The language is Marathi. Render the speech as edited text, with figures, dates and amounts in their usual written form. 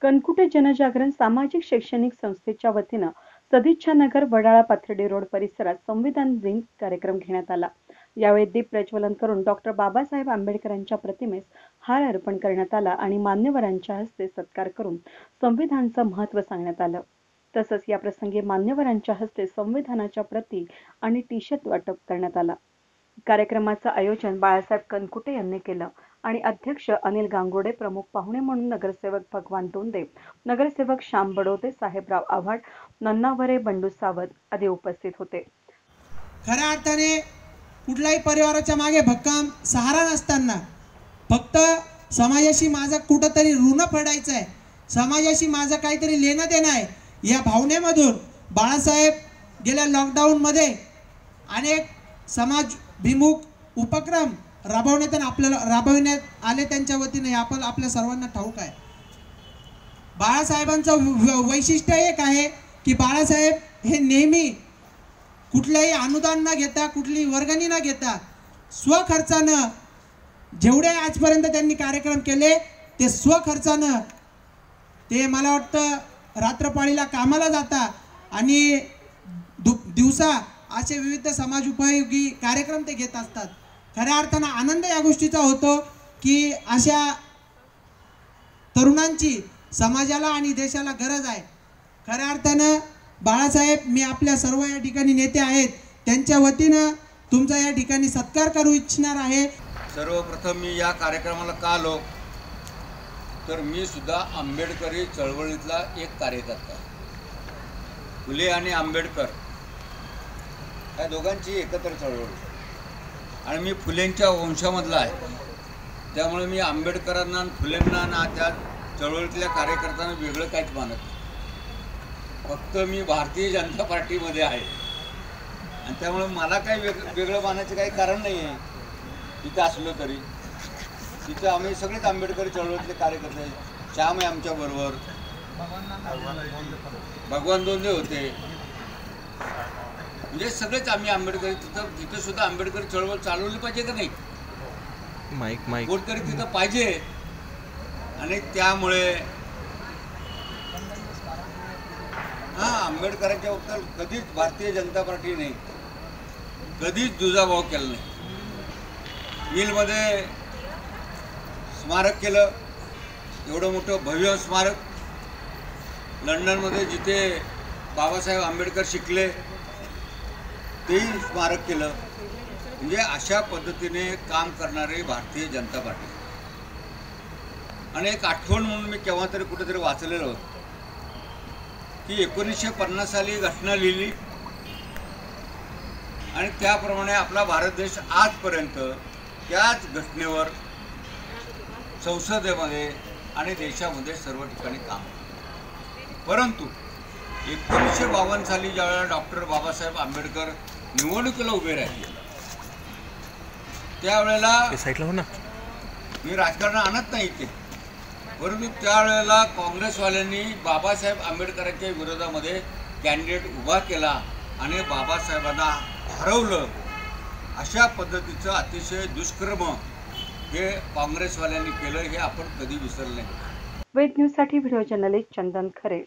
कणकुटे जनजागरण सामाजिक शैक्षणिक संस्थेच्या वतीनं सदिच्छा नगर वडाळा पाथर्डी रोड परिसरात संविधान दिन कार्यक्रम घेण्यात आला। यावेळी दीप प्रज्वलन करून डॉक्टर बाबासाहेब आंबेडकरांच्या प्रतिमेस हार अर्पण करण्यात आला आणि मान्यवरांच्या हस्ते सत्कार करून संविधानाचं महत्त्व सांगण्यात आलं। तसंच या प्रसंगी मान्यवरांच्या हस्ते संविधानाच्या प्रती आणि टी-शर्ट वाटप करण्यात आला। कार्यक्रमाचं आयोजन बाळासाहेब कणकुटे यांनी केलं आणि अध्यक्ष अनिल गांगुर्डे, प्रमुख पाहुणे म्हणून नगरसेवक भगवान दोंदे, नगरसेवक श्याम बडोते, साहेबराव आव्हाड, नन्नावरे, बंडू सावत आदी उपस्थित होते। खऱ्या अर्थाने कुठल्याही परिवाराच्या मागे भक्कम सहारा नसताना फक्त समाजाशी माझं कुठंतरी ऋण फेडायचं आहे, समाजाशी माझं काहीतरी लेणं देणं आहे, या भावनेमधून बाळासाहेब गेल्या लॉकडाऊनमध्ये अनेक समाजभिमुख उपक्रम राबवण्यात आले त्यांच्या वतीने आपल्या सर्वांना ठाऊक आहे। बाळासाहेबांचं वैशिष्ट्य एक आहे की बाळासाहेब हे नेहमी कुठल्याही अनुदान न घेता, कुठलीही वर्गणी न घेता स्वखर्चानं जेवढे आजपर्यंत त्यांनी कार्यक्रम केले ते स्वखर्चानं, ते मला वाटतं रात्रपाळीला कामाला जाता आणि दिवसा असे विविध समाज उपयोगी कार्यक्रम ते घेत असतात। खऱ्या अर्थानं आनंद या गोष्टीचा होतो की अशा तरुणांची समाजाला आणि देशाला गरज आहे। खऱ्या अर्थानं बाळासाहेब, मी आपल्या सर्व या ठिकाणी नेते आहेत त्यांच्या वतीनं तुमचा या ठिकाणी सत्कार करू इच्छिणार आहे। सर्वप्रथम मी या कार्यक्रमाला का आलो तर मी सुद्धा आंबेडकरी चळवळीतला एक कार्यकर्ता, फुले आणि आंबेडकर या दोघांची एकत्र चळवळ आणि मी फुलेंच्या वंशामधला आहे, त्यामुळे मी आंबेडकरांना आणि फुलेंना ना त्या चळवळीतल्या कार्यकर्त्यांना वेगळं काहीच मानत नाही। फक्त मी भारतीय जनता पार्टीमध्ये आहे आणि त्यामुळे मला काही वेगळं मानायचं काही कारण नाही आहे। तिथं असलो तरी तिथं आम्ही सगळेच आंबेडकरी चळवळीतले कार्यकर्ते आहेत। श्याम आहे आमच्याबरोबर, भगवान दोंदे होते, म्हणजे सगळेच आम्ही आंबेडकरी तिथं सुद्धा आंबेडकरी चळवळ चालवली पाहिजे का नाही, कोणतरी तिथं पाहिजे। आणि त्यामुळे आंबेडकरांच्या बाबतीत कधीच भारतीय जनता पार्टीने कधीच दुजाभाव केला नाही। मिलमध्ये स्मारक केलं, एवढं मोठं भव्य स्मारक, लंडनमध्ये जिथे बाबासाहेब आंबेडकर शिकले तेही स्मारक केलं। म्हणजे अशा पद्धतीने काम करणारी भारतीय जनता पार्टी। आणि एक आठवण म्हणून मी केव्हा तरी कुठेतरी वाचलेलं होतं की 1950 साली घटना लिहिली आणि त्याप्रमाणे आपला भारत देश आजपर्यंत त्याच घटनेवर संसदेमध्ये आणि देशामध्ये सर्व ठिकाणी काम। परंतु 1952 साली ज्यावेळेला डॉक्टर बाबासाहेब आंबेडकर निवडणुकीला उभे राहिले त्यावेळेला मी राजकारण आणत नाही ते, परंतु त्यावेळेला काँग्रेसवाल्यांनी बाबासाहेब आंबेडकरांच्या विरोधामध्ये कॅन्डिडेट उभा केला आणि बाबासाहेबांना हरवलं। अशा पद्धतीचं अतिशय दुष्कर्म हे काँग्रेसवाल्यांनी केलं, हे आपण कधी विसरले नाही। वेद न्यूजसाठी व्हिडिओ जर्नलिस्ट चंदन खरे।